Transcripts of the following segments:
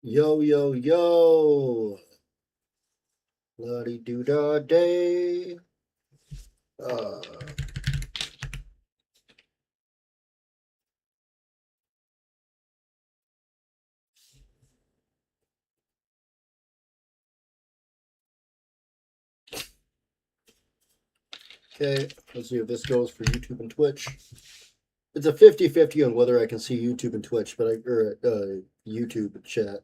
Yo, yo, yo. La-di-do-da day. Uh, okay, let's see if this goes for YouTube and Twitch. It's a 50-50 on whether I can see YouTube and Twitch, or YouTube chat.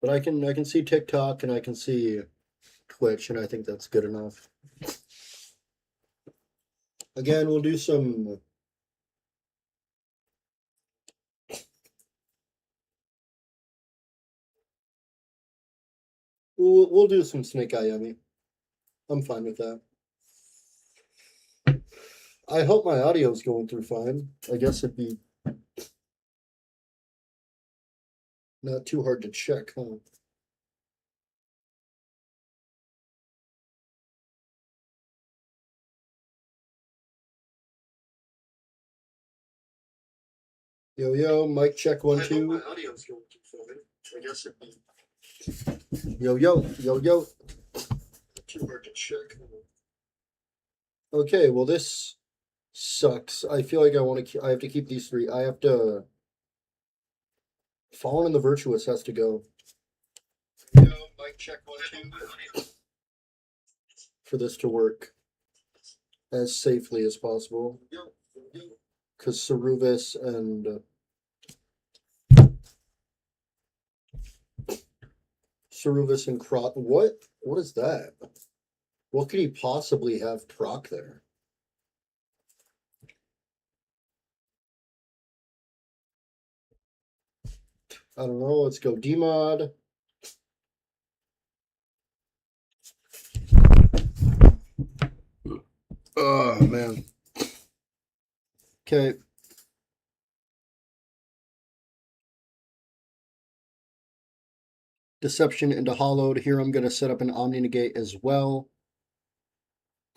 But I can see TikTok and I can see Twitch, and I think that's good enough. Again, we'll do some. We'll do some Snake Eye Yummy. I'm fine with that. I hope my audio's going through fine. I guess it'd be not too hard to check, huh? Yo, yo, mic check 1, 2. My audio's going through fine. I guess it'd be. Yo, yo, yo, yo. Too hard to check. Okay, well, this sucks. I feel like I have to keep these three. I have to. Fallen and the Virtuous has to go. Yo, mic check 1, 2. For this to work as safely as possible. Because Saruvis and. Saruvis and Krot. What? What is that? What could he possibly have proc there? I don't know. Let's go D-Mod. Oh, man. Okay. Deception into Hollowed. Here I'm going to set up an Omni Negate as well.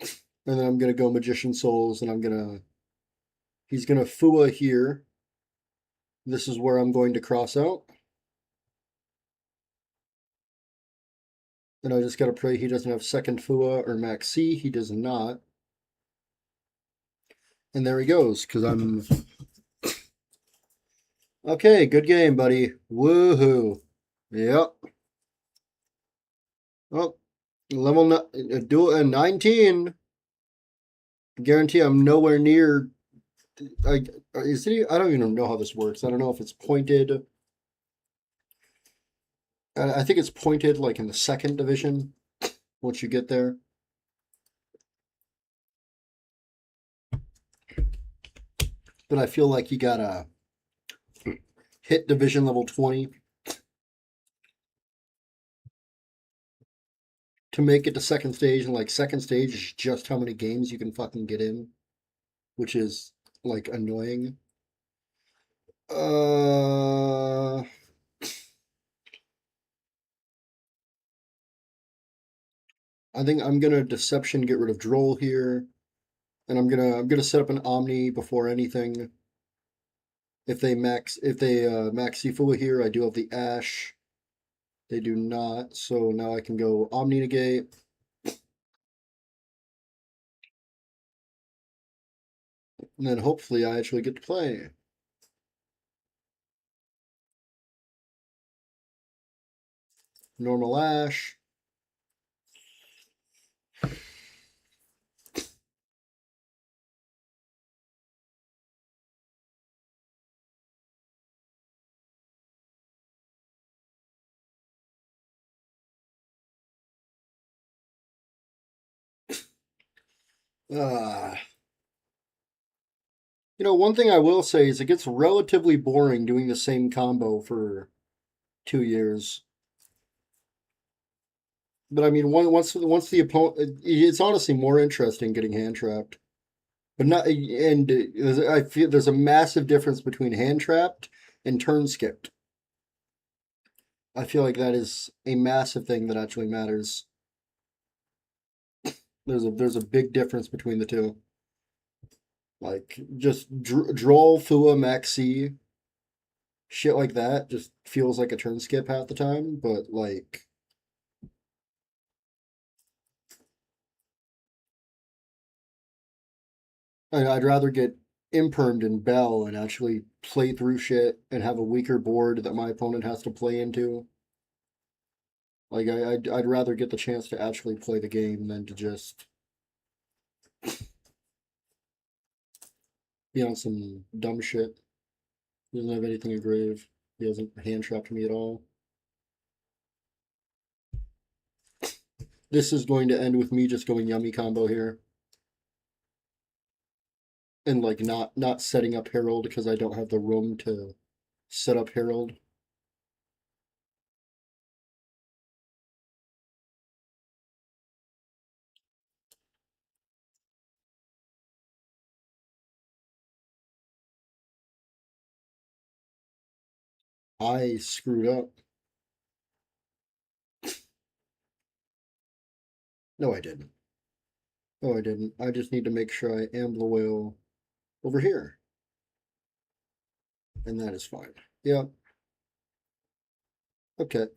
And then I'm going to go Magician Souls, and he's going to Fua here. This is where I'm going to cross out. And I just got to pray he doesn't have second Fua or Max C. He does not. And there he goes, because I'm... Okay, good game, buddy. Woohoo. Yep. Oh, level Duel 19. Guarantee I'm nowhere near. I don't even know how this works. I don't know if it's pointed. I think it's pointed like in the second division once you get there. But I feel like you gotta hit division level 20 to make it to second stage. And like second stage is just how many games you can fucking get in, which is like annoying. I think I'm gonna Deception, get rid of Droll here, and I'm gonna set up an Omni before anything. If they max Sifu here, I do have the Ash. They do not, so now I can go Omni Negate. And then hopefully I actually get to play. Normal Ash. One thing I will say is it gets relatively boring doing the same combo for 2 years. But I mean, once the opponent, it's honestly more interesting getting hand trapped. But not, and I feel there's a massive difference between hand trapped and turn skipped. I feel like that is a massive thing that actually matters. There's a big difference between the two. Like just Droll, Fua, Maxi Shit like that just feels like a turn skip half the time, but like I'd rather get impermed in Bell and actually play through shit and have a weaker board that my opponent has to play into. Like I'd rather get the chance to actually play the game than to just be on some dumb shit. He doesn't have anything grave. He hasn't hand trapped me at all. This is going to end with me just going yummy combo here. And like not setting up Herald because I don't have the room to set up Herald. I screwed up. No, I didn't. No, I didn't. I just need to make sure I am the whale over here. And that is fine. Yep. Okay.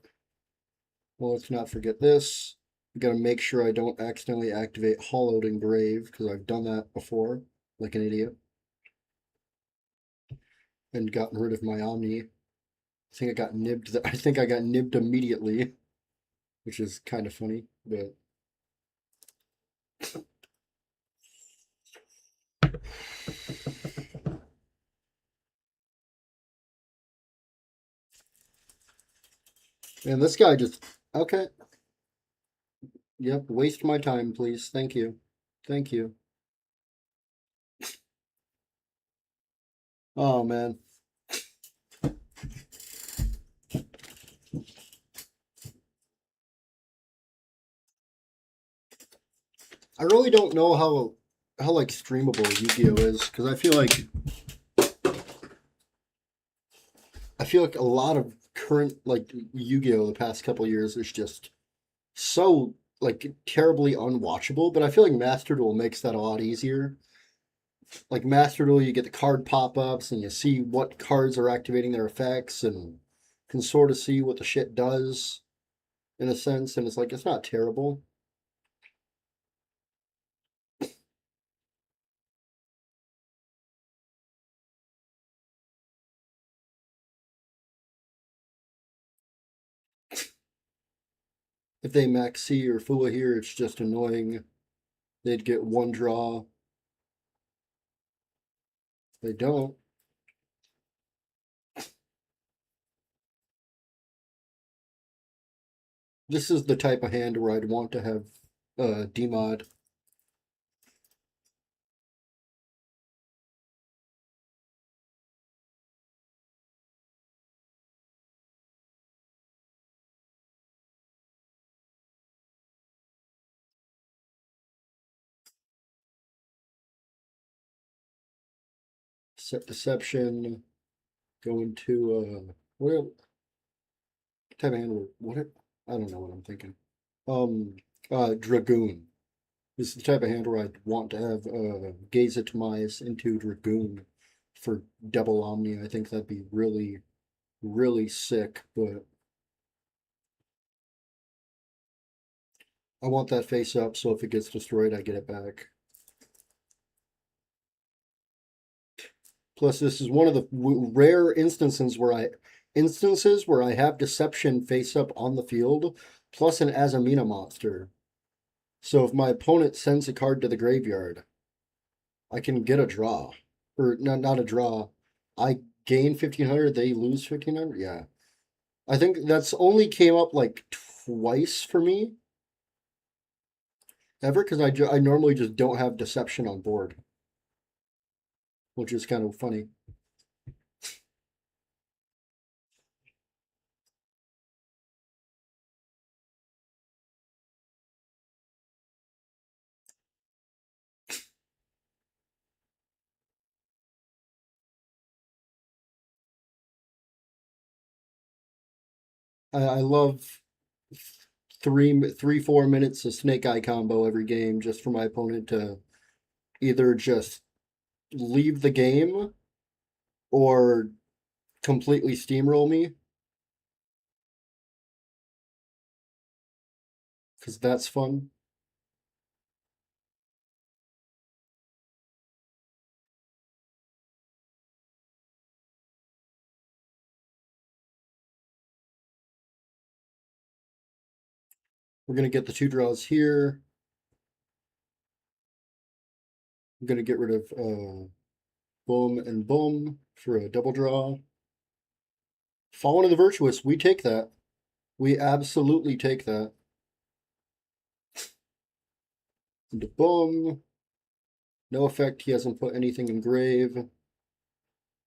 Well, let's not forget this. I gotta make sure I don't accidentally activate Hollowed Engrave, because I've done that before, like an idiot. And gotten rid of my Omni. I think I got nibbed. I think I got nibbed immediately, which is kind of funny, but and this guy just okay. Yep, waste my time, please. Thank you. Thank you. Oh man. I really don't know how like streamable Yu-Gi-Oh is because I feel like a lot of current like Yu-Gi-Oh the past couple years is just so like terribly unwatchable, but I feel like Master Duel makes that a lot easier. Like Master Duel, you get the card pop-ups and you see what cards are activating their effects and can sort of see what the shit does in a sense, and it's like it's not terrible. If they max C or Fua here, it's just annoying. They'd get one draw. They don't. This is the type of hand where I'd want to have demod. Set deception. Go into what type of hand? What? I don't know what I'm thinking. Um, Dragoon. This is the type of hand where I'd want to have Gaze at Tomias into Dragoon for double Omni. I think that'd be really, really sick, but I want that face up so if it gets destroyed, I get it back. Plus, this is one of the rare instances where I have Deception face up on the field, plus an Azamina monster. So if my opponent sends a card to the graveyard, I can get a draw. Or not a draw. I gain 1500, they lose 1500. Yeah. I think that's only came up like twice for me ever because I normally just don't have deception on board, which is kind of funny. I love 4 minutes of snake eye combo every game just for my opponent to either just leave the game or completely steamroll me, because that's fun. We're going to get the two draws here. I'm going to get rid of boom and boom for a double draw. Fallen to the Virtuous, we take that. We absolutely take that. Into boom. No effect, he hasn't put anything in grave.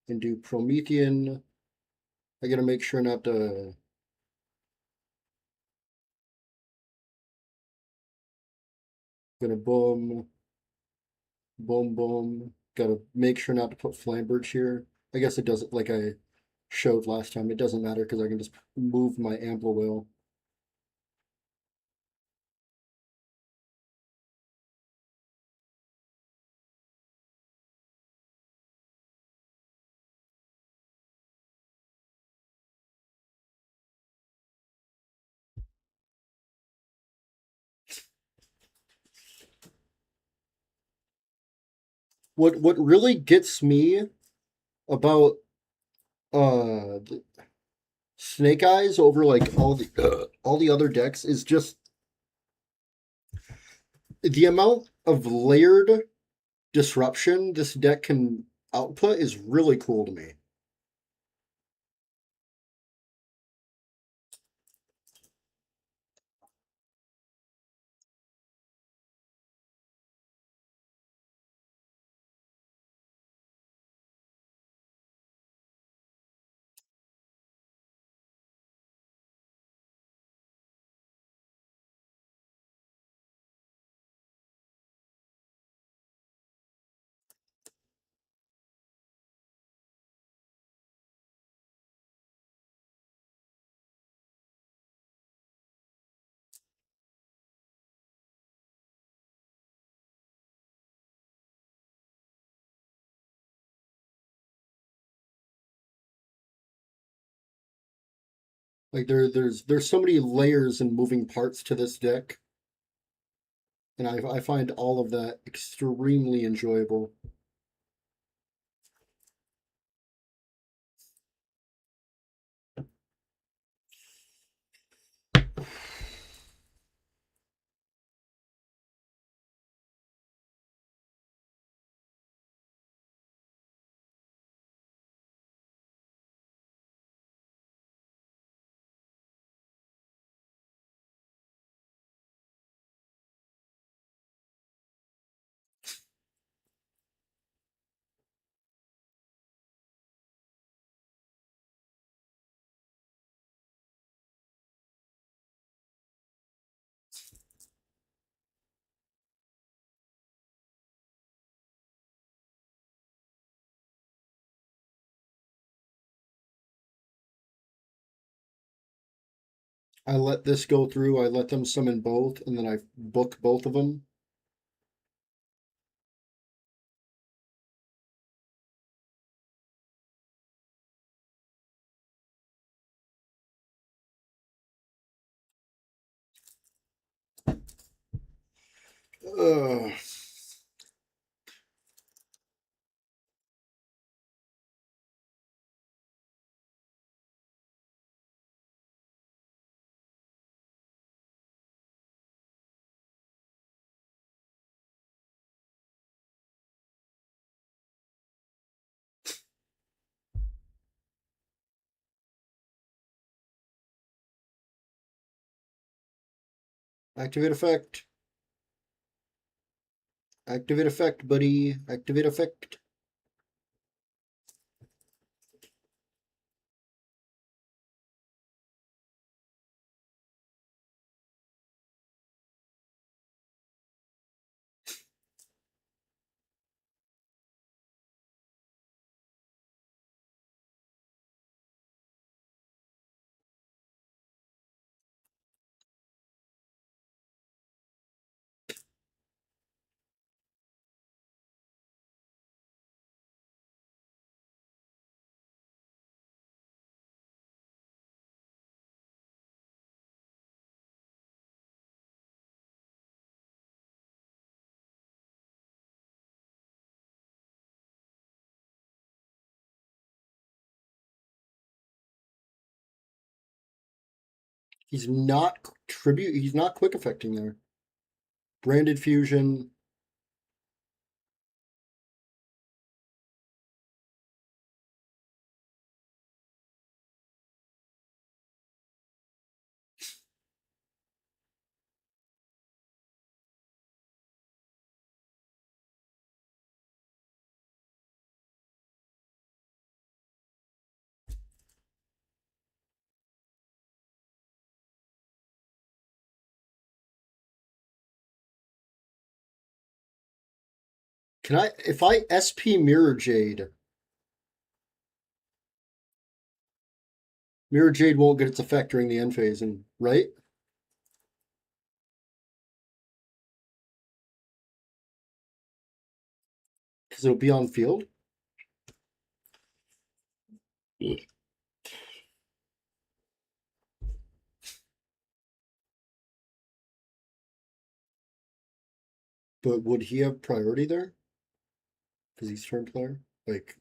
And do Promethean. I gotta make sure not to. Gonna boom. Boom, boom. Gotta make sure not to put Flamberge here. I guess it doesn't, like I showed last time, it doesn't matter because I can just move my Ample Will. What really gets me about uh Snake Eyes over like all the other decks is just the amount of layered disruption this deck can output is really cool to me. Like there's so many layers and moving parts to this deck, and I find all of that extremely enjoyable. I let this go through. I let them summon both, and then I book both of them. Ugh. Activate effect. Activate effect, buddy. Activate effect. He's not tribute. He's not quick affecting there. Branded fusion. Can I, if I SP Mirror Jade, Mirror Jade won't get its effect during the end phase, and right? Because it'll be on field. But would he have priority there? Because he's turn player. Like,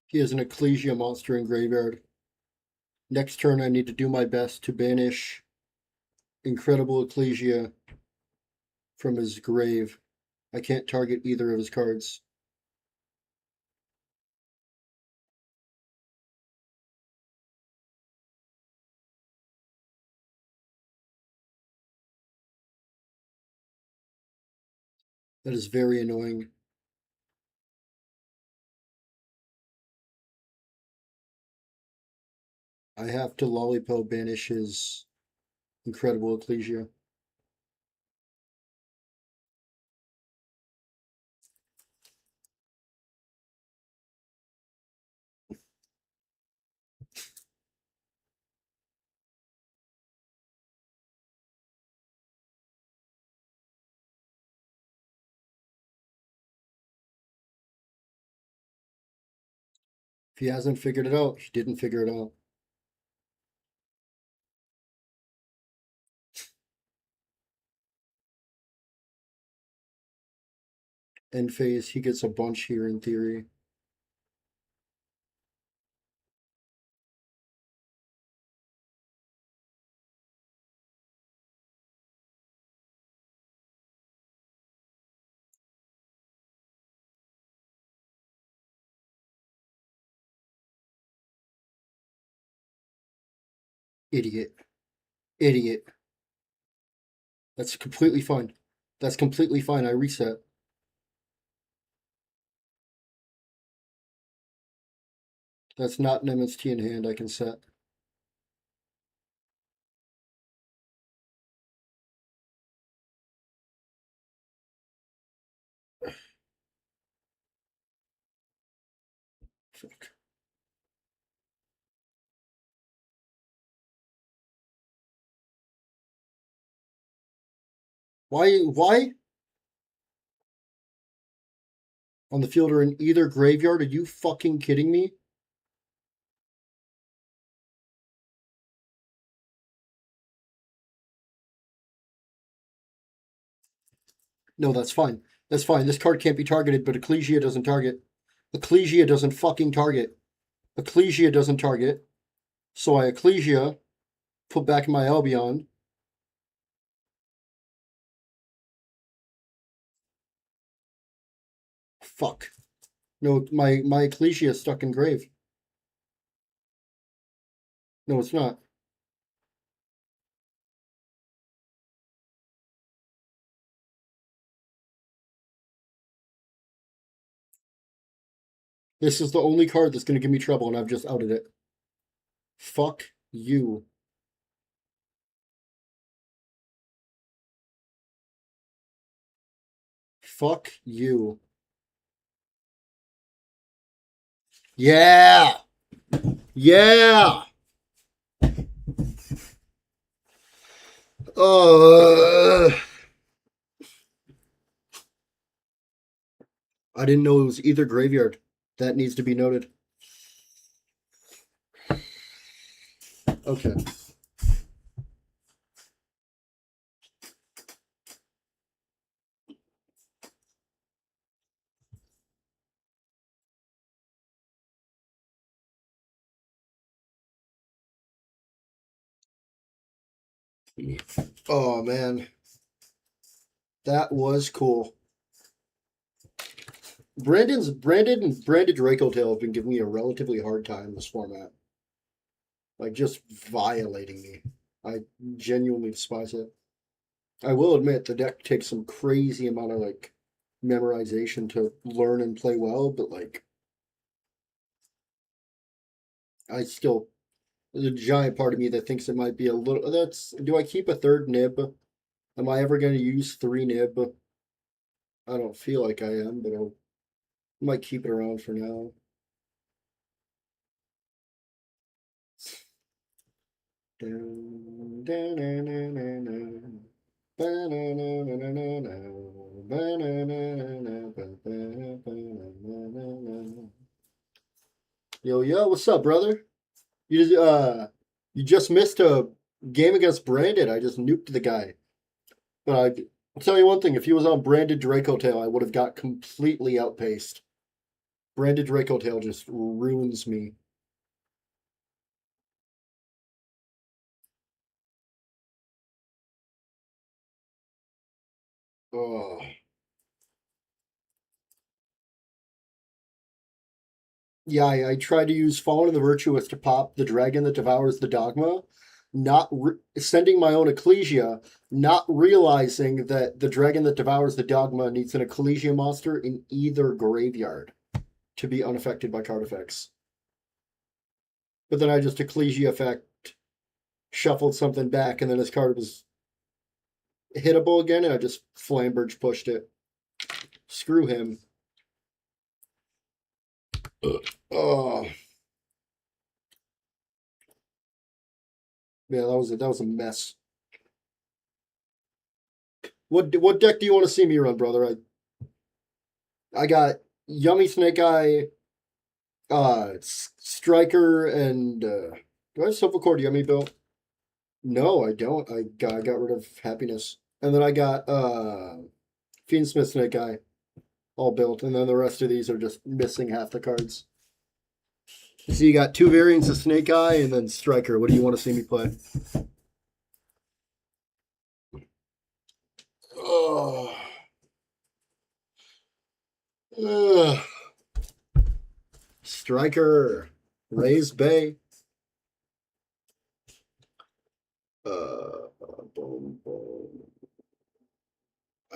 he has an Ecclesia monster in graveyard. Next turn, I need to do my best to banish Incredible Ecclesia from his grave. I can't target either of his cards. That is very annoying. I have to Lollipop banish his Incredible Ecclesia. If he hasn't figured it out, he didn't figure it out. End phase, he gets a bunch here in theory. Idiot. Idiot. That's completely fine. That's completely fine. I reset. That's not an MST in hand I can set. Fuck. Why? On the field or in either graveyard? Are you fucking kidding me? No, that's fine. That's fine. This card can't be targeted, but Ecclesia doesn't target. Ecclesia doesn't fucking target. Ecclesia doesn't target. So I Ecclesia, put back my Albion. Fuck. No, my Ecclesia is stuck in grave. No, it's not. This is the only card that's going to give me trouble, and I've just outed it. Fuck you. Fuck you. Yeah! Yeah! I didn't know it was either graveyard. That needs to be noted. Okay. Oh man, that was cool. Brandon and Branded Draco Tail have been giving me a relatively hard time in this format. Like just violating me. I genuinely despise it. I will admit the deck takes some crazy amount of like memorization to learn and play well, but like I still there's a giant part of me that thinks it might be a little that's do I keep a third nib? Am I ever gonna use three nib? I don't feel like I am, but I might keep it around for now. Yo, what's up, brother? You just missed a game against Branded. I just nuked the guy. But I'll tell you one thing: if he was on Branded Draco Tail, I would have got completely outpaced. Branded Draco Tail just ruins me. Oh. Yeah, I tried to use Fallen of the Virtuous to pop the dragon that devours the dogma, not sending my own Ecclesia, not realizing that the dragon that devours the dogma needs an Ecclesia monster in either graveyard to be unaffected by card effects. But then I just Ecclesia effect, shuffled something back, and then his card was hittable again, and I just Flamberge pushed it. Screw him. Oh. Yeah, that was a mess. What deck do you want to see me run, brother? I got Yummy Snake Eye, Striker, and do I have Silver Cord Yummy built? No, I don't. I got rid of Happiness, and then I got Fiendsmith Snake Eye all built, and then the rest of these are just missing half the cards. So you got two variants of Snake Eye and then Striker. What do you want to see me play? Oh. Ugh. Striker, Raise Bay. Boom, boom.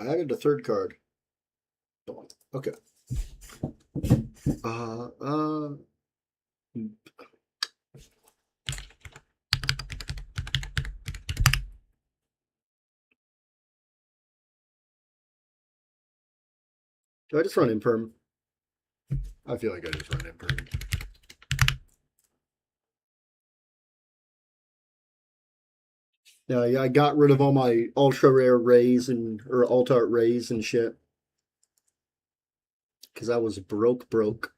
I added a third card. Okay. Uh, uh. Do I just run Imperm? I feel like I just run Imperm. Yeah, I got rid of all my ultra rare rays and or alt art rays and shit because I was broke.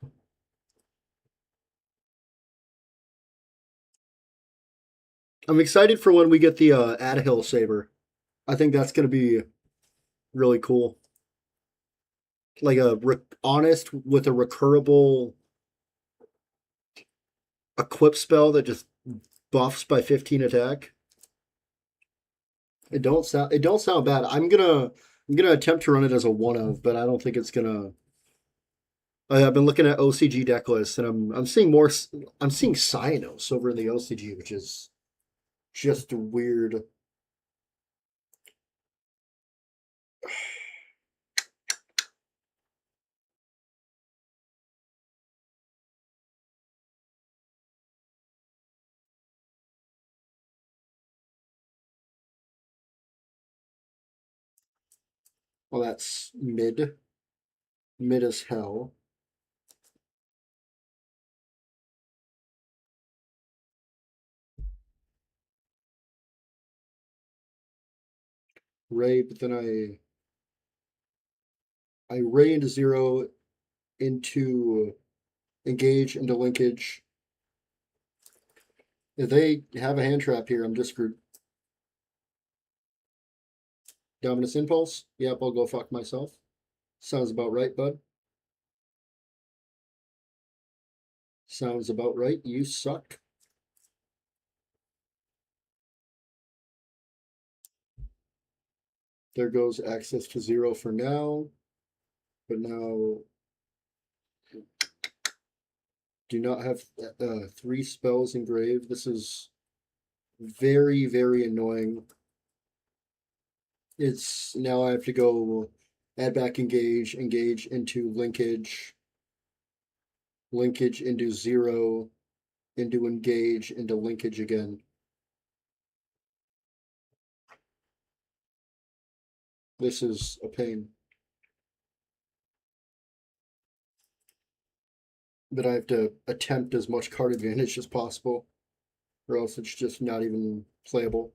I'm excited for when we get the Adhill saber. I think that's gonna be really cool. Like a honest with a recurable equip spell that just buffs by 15 attack. It don't sound bad. I'm gonna attempt to run it as a one of, but I don't think it's gonna. I've been looking at OCG deck lists, and I'm seeing more. I'm seeing Cyanos over in the OCG, which is just weird. Well, that's mid as hell. Ray, but then I ray into zero into engage into linkage. If they have a hand trap here, I'm just screwed. Dominus impulse. Yep, I'll go fuck myself. Sounds about right, bud. Sounds about right. You suck. There goes access to zero for now. But now do not have three spells engraved. This is very annoying. It's now I have to go add back engage into linkage into zero, into engage, into linkage again. This is a pain. But I have to attempt as much card advantage as possible, or else it's just not even playable.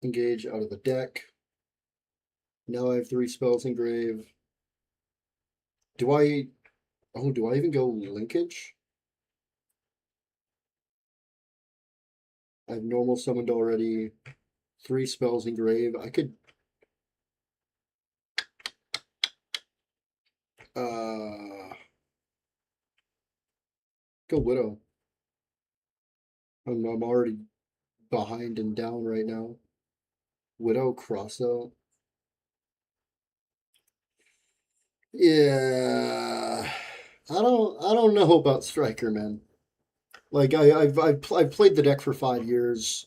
Engage out of the deck. Now I have three spells engraved. Do I? Oh, do I even go linkage? I have normal summoned already. Three spells engraved. I could. Go Widow. I'm already behind and down right now. Widow cross out. Yeah, I don't know about Striker, man. Like I've played the deck for 5 years.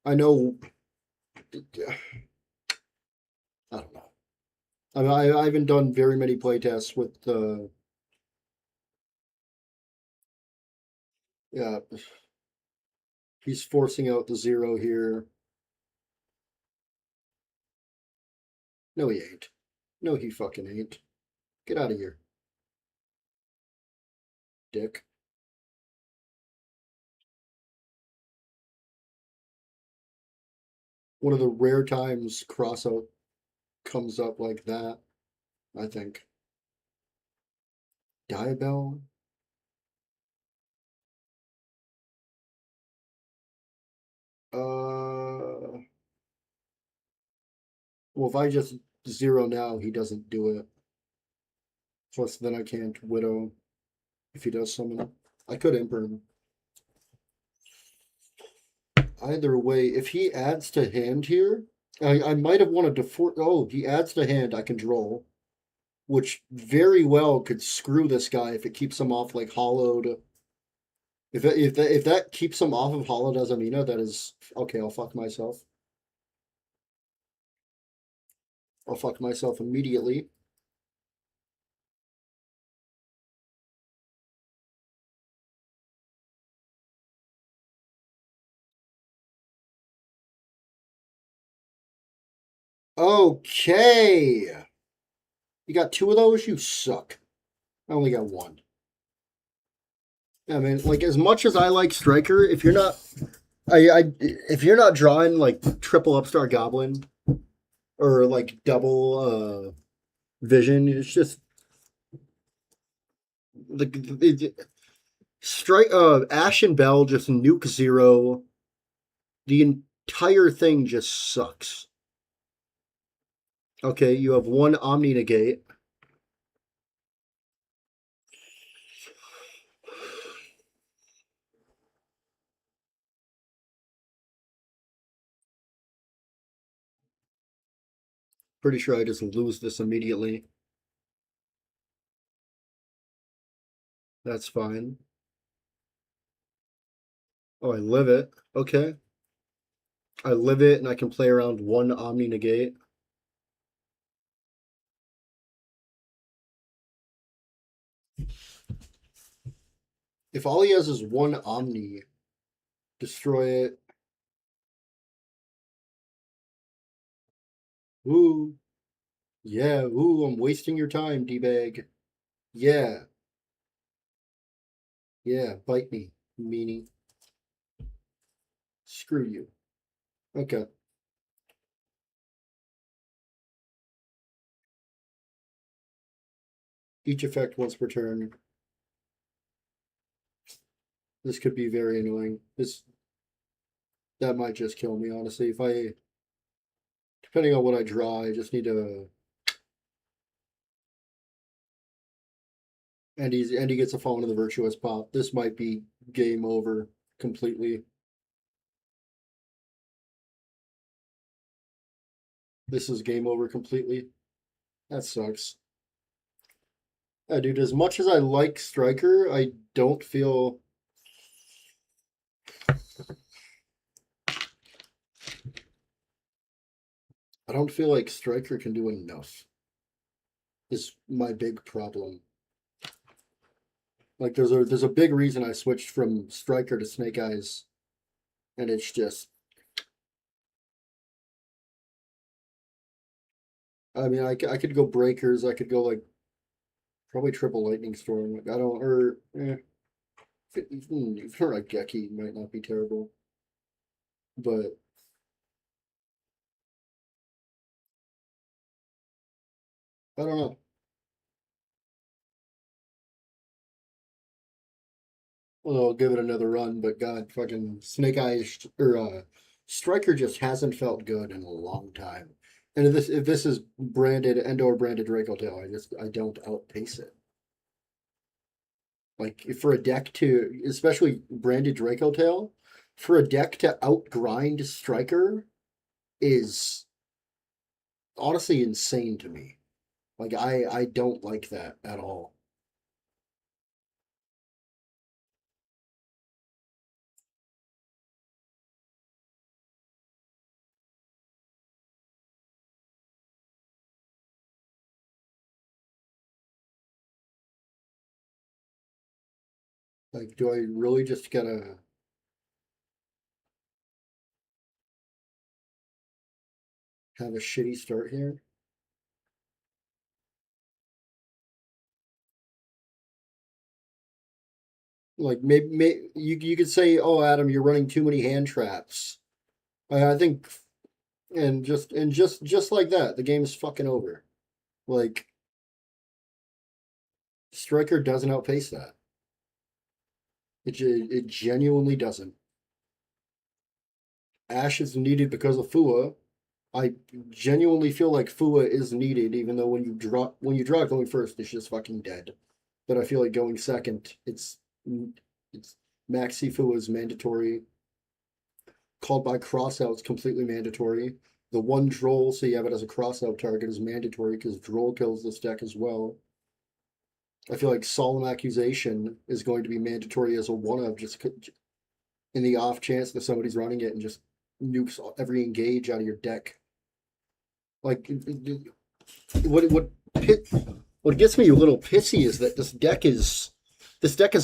I know. I don't know. I haven't done very many playtests with the. Yeah, he's forcing out the zero here. No, he ain't. No, he fucking ain't. Get out of here, dick. One of the rare times crossout comes up like that, I think. Diabell? Well, if I just zero now, he doesn't do it. Plus, then I can't Widow if he does summon. I could Emperor him. Either way, if he adds to hand here, I might have wanted to oh, he adds to hand, I can draw, which very well could screw this guy if it keeps him off like hollowed. If that keeps him off of hollowed Azamina, that is okay. I'll fuck myself. I'll fuck myself immediately. Okay. You got two of those? You suck. I only got one. I mean, like as much as I like Striker, if you're not, if you're not drawing like triple Upstart Goblin or like double Vision, it's just the strike. Ash and Bell just nuke zero. The entire thing just sucks. Okay, you have one Omni negate. Pretty sure I just lose this immediately. That's fine. Oh, I live it. Okay. I live it and I can play around one Omni negate. If all he has is one Omni, destroy it. Ooh. Yeah, ooh, I'm wasting your time, D-bag. Yeah, yeah, bite me, meanie. Screw you. Okay. Each effect once per turn. This could be very annoying. That might just kill me, honestly. If I depending on what I draw, I just need to and he gets a fall into the virtuous pop. This might be game over completely. This is game over completely. That sucks. Yeah, dude, as much as I like Striker, I don't feel like Striker can do enough. Is my big problem. Like there's a big reason I switched from Striker to Snake Eyes, and it's just I mean I could go Breakers, I could go like probably triple Lightning Storm. Like I don't or even for a Geki might not be terrible, but I don't know. Well, I'll give it another run, but God, fucking Snake Eyes or Striker just hasn't felt good in a long time. And if this is branded and or branded Draco Tail, I don't outpace it. Like for a deck to, especially branded Draco Tail, for a deck to outgrind Striker is honestly insane to me. Like I don't like that at all. Like, do I really just gotta have a shitty start here? Like maybe you could say, "Oh, Adam, you're running too many hand traps." I think, and just like that, the game is fucking over. Like Striker doesn't outpace that. It genuinely doesn't. Ash is needed because of Fua. I genuinely feel like Fua is needed, even though when you draw going first, it's just fucking dead. But I feel like going second, it's Maxi Fua is mandatory. Called by crossout is completely mandatory. The one Droll, so you have it as a crossout target, is mandatory because Droll kills this deck as well. I feel like Solemn Accusation is going to be mandatory as a one of just in the off chance that somebody's running it and just nukes every engage out of your deck. Like what what what gets me a little pissy is that this deck is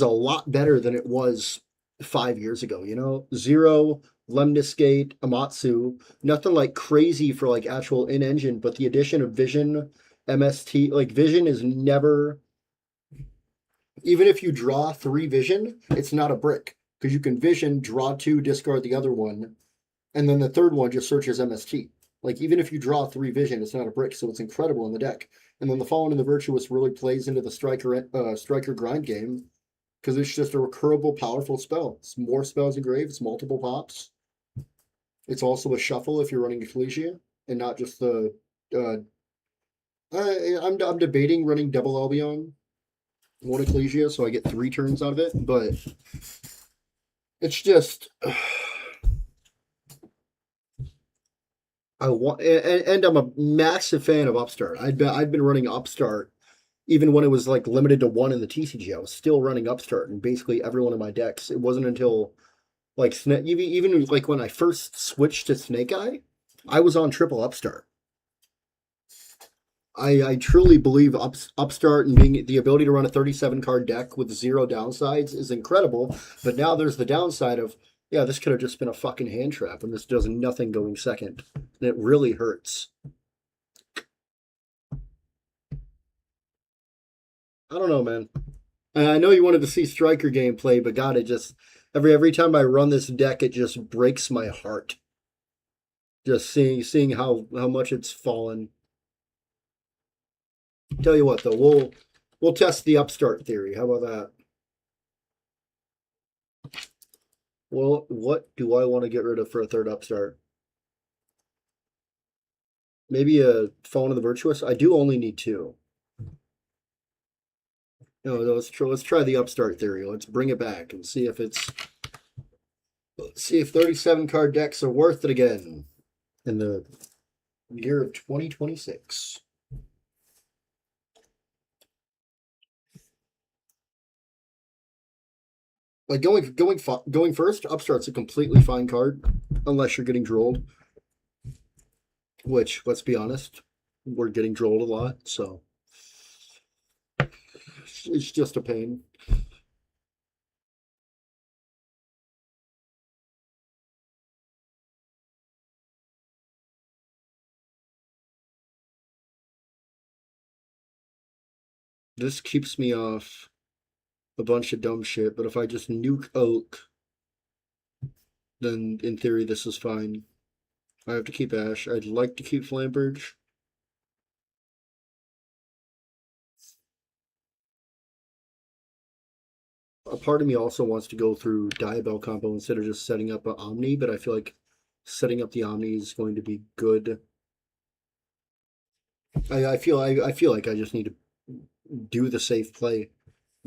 a lot better than it was 5 years ago. Zero, Lemniscate, Amatsu, nothing like crazy for like actual in engine, but the addition of Vision, MST, like Vision is never Even if you draw 3 vision, it's not a brick because you can vision, draw 2, discard the other one, and then the third one just searches MST. Like, even if you draw 3 vision, it's not a brick, so it's incredible in the deck. And then the Fallen and the Virtuous really plays into the striker grind game because it's just a recurable, powerful spell. It's more spells engraved, it's multiple pops. It's also a shuffle if you're running Ecclesia, and not just the. I'm debating running double Albion, 1 Ecclesia, so I get 3 turns out of it, but it's just. I want, and I'm a massive fan of Upstart. I've been running Upstart even when it was like limited to 1 in the TCG. I was still running Upstart in basically every one of my decks. It wasn't until like even like when I first switched to Snake Eye, I was on triple Upstart. I truly believe Upstart and being the ability to run a 37 card deck with 0 downsides is incredible. But now there's the downside of, yeah, this could have just been a fucking hand trap and this does nothing going second. And it really hurts. I don't know, man. I know you wanted to see Striker gameplay, but God, it just every time I run this deck, it just breaks my heart. Just seeing how much it's fallen. Tell you what, though, we'll test the Upstart theory. How about that? Well, what do I want to get rid of for a third Upstart? Maybe a Fallen of the Virtuous. I do only need 2. No, let's try the Upstart theory. Let's bring it back and see if it's. Let's see if 37 card decks are worth it again in the year of 2026. Like going first, Upstart's a completely fine card, unless you're getting drolled. Which, let's be honest, we're getting drolled a lot, so it's just a pain. This keeps me off a bunch of dumb shit, but if I just nuke Oak, then in theory this is fine. I have to keep Ash. I'd like to keep Flamberge. A part of me also wants to go through Diabell combo instead of just setting up an Omni, but I feel like setting up the Omni is going to be good. I feel like I just need to do the safe play.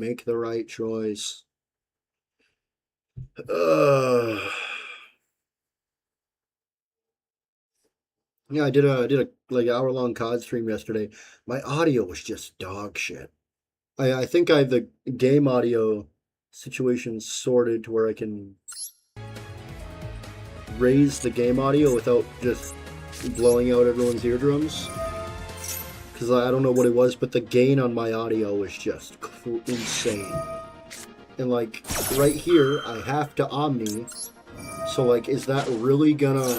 Make the right choice. Yeah, I did a like hour-long COD stream yesterday. My audio was just dog shit. I think I have the game audio situation sorted to where I can raise the game audio without just blowing out everyone's eardrums. Because I don't know what it was, but the gain on my audio was just insane. And like, right here, I have to Omni. So like, is that really gonna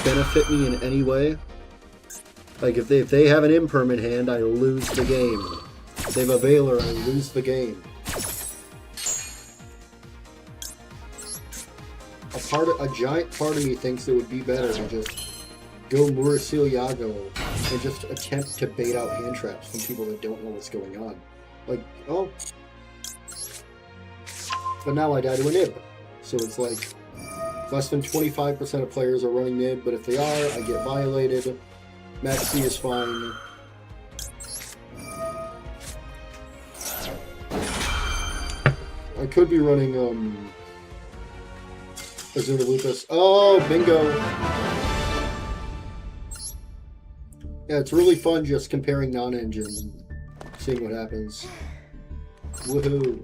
benefit me in any way? Like, if they have an impermanent hand, I lose the game. If they have a Veiler, I lose the game. A giant part of me thinks it would be better to just go Murasil Yago and just attempt to bait out hand traps from people that don't know what's going on. Like, oh. But now I die to a nib. So it's like, less than 25% of players are running nib, but if they are, I get violated. Maxi is fine. I could be running, Azuna Lupus. Oh, bingo! Yeah, it's really fun just comparing non-engine and seeing what happens. Woohoo!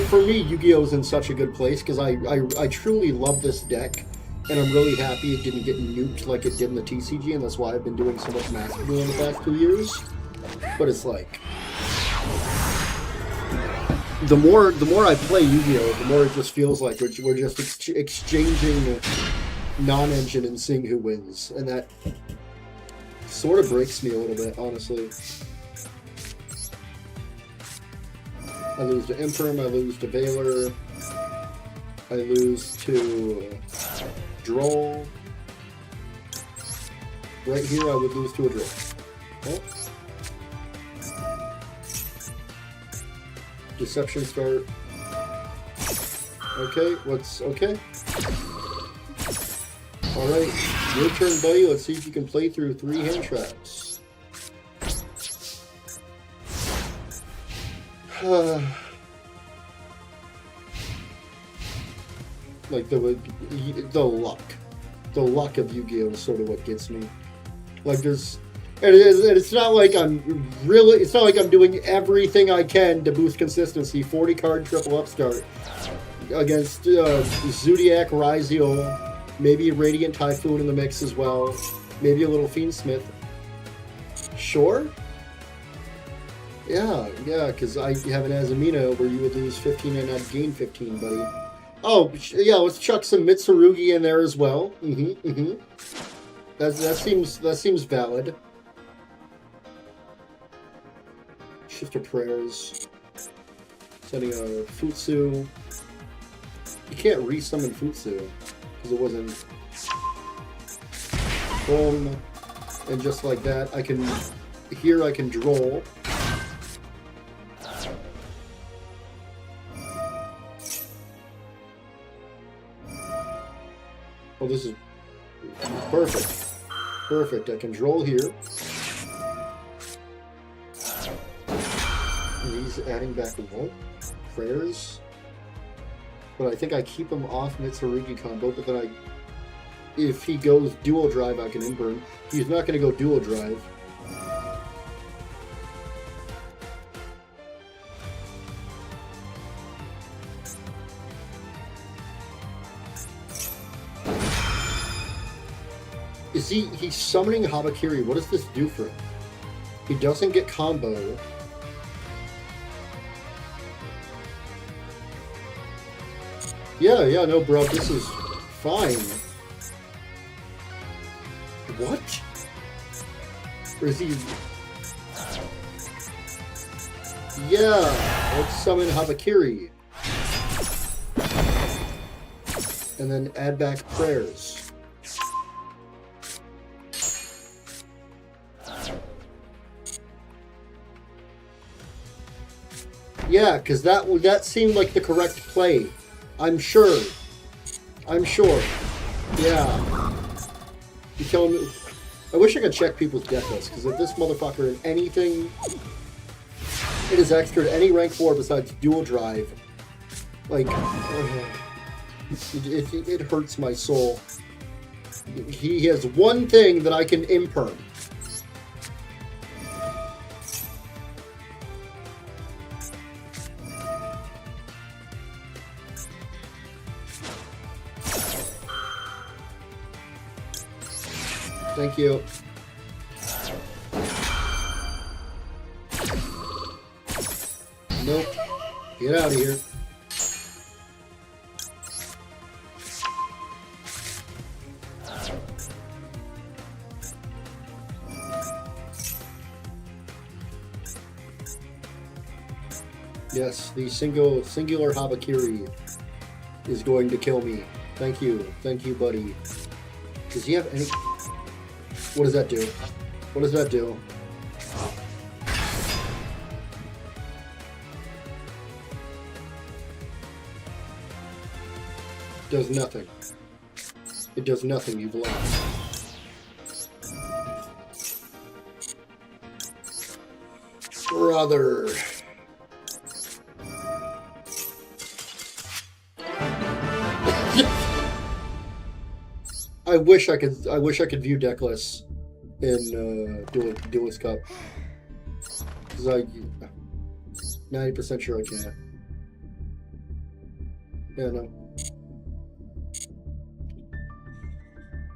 For me, Yu-Gi-Oh! Is in such a good place because I truly love this deck, and I'm really happy it didn't get nuked like it did in the TCG, and that's why I've been doing so much Master Duel in the past 2 years. But it's like, the more I play Yu-Gi-Oh!, the more it just feels like we're just exchanging non-engine and seeing who wins, and sort of breaks me a little bit, honestly. I lose to Imperm, I lose to Valor, I lose to Droll. Right here, I would lose to a Droll. Oh. Deception start. Okay, what's okay? Alright, your turn, buddy. Let's see if you can play through 3 hand traps. Like the luck. The luck of Yu-Gi-Oh! Is sort of what gets me. Like there's... And it's not like I'm really... It's not like I'm doing everything I can to boost consistency. 40 card triple upstart against Zodiac Ryziel. Maybe a Radiant Typhoon in the mix as well. Maybe a little Fiendsmith. Sure? Yeah, because I have an Azumina where you would lose 15 and I'd gain 15, buddy. Oh, yeah, let's chuck some Mitsurugi in there as well. That seems valid. Shift of Prayers. Setting a Futsu. You can't re-summon Futsu. Because it wasn't... Boom. And just like that, I can... Here I can Droll. Oh, this is perfect. Perfect. I can Droll here. And he's adding back what? Prayers? But I think I keep him off Mitsurugi combo, but then if he goes dual drive, I can Imburn. He's not going to go dual drive. Is he's summoning Habakiri. What does this do for him? He doesn't get combo. Yeah, no, bro, this is fine. What? Or is he... Yeah, let's summon Habakiri. And then add back prayers. Yeah, because that seemed like the correct play. I'm sure. Yeah. You tell me. I wish I could check people's deck list, because if this motherfucker in anything, it is extra to any rank 4 besides dual drive. Like, it hurts my soul. He has one thing that I can imperm. Thank you. Nope. Get out of here. Yes, the singular Habakiri is going to kill me. Thank you, buddy. Does he have any... What does that do? What does that do? Does nothing. It does nothing, you've lost. Brother. I wish I could view deck lists in Duelist Cup. Because I'm 90% sure I can't. Yeah, no.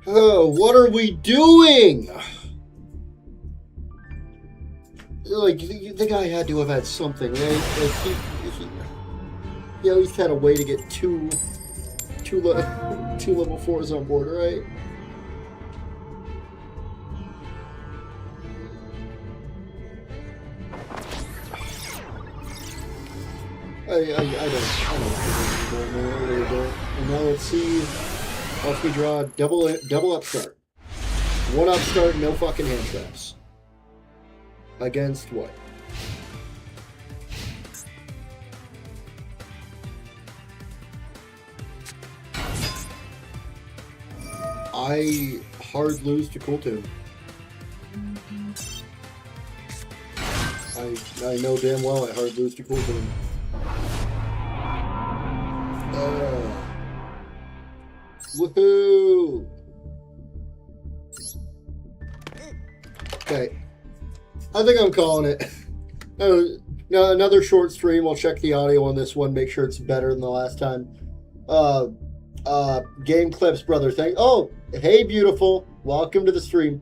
Oh, what are we doing? Like, the guy had to have had something, right? Like, he at least had a way to get two level 4s on board, right? I don't know. I really don't. And now let's see. Watch me draw double upstart. One upstart, no fucking hand traps. Against what? I hard lose to Cool Tune. I know damn well I hard lose to Cool Tune. Woohoo! Okay. I think I'm calling it. No, another short stream. I'll check the audio on this one, make sure it's better than the last time. Game Clips, brother. Oh, hey, beautiful. Welcome to the stream.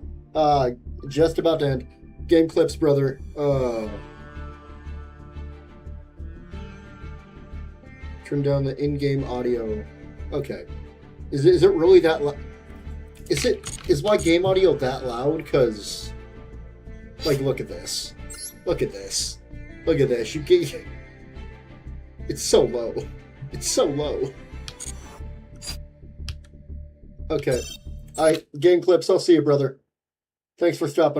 Just about to end. Game Clips, brother. Turn down the in-game audio. Okay. Is it really that loud? Is my game audio that loud? Because, like, look at this. Look at this. Look at this. It's so low. It's so low. Okay. Alright, Game Clips, I'll see you, brother. Thanks for stopping in.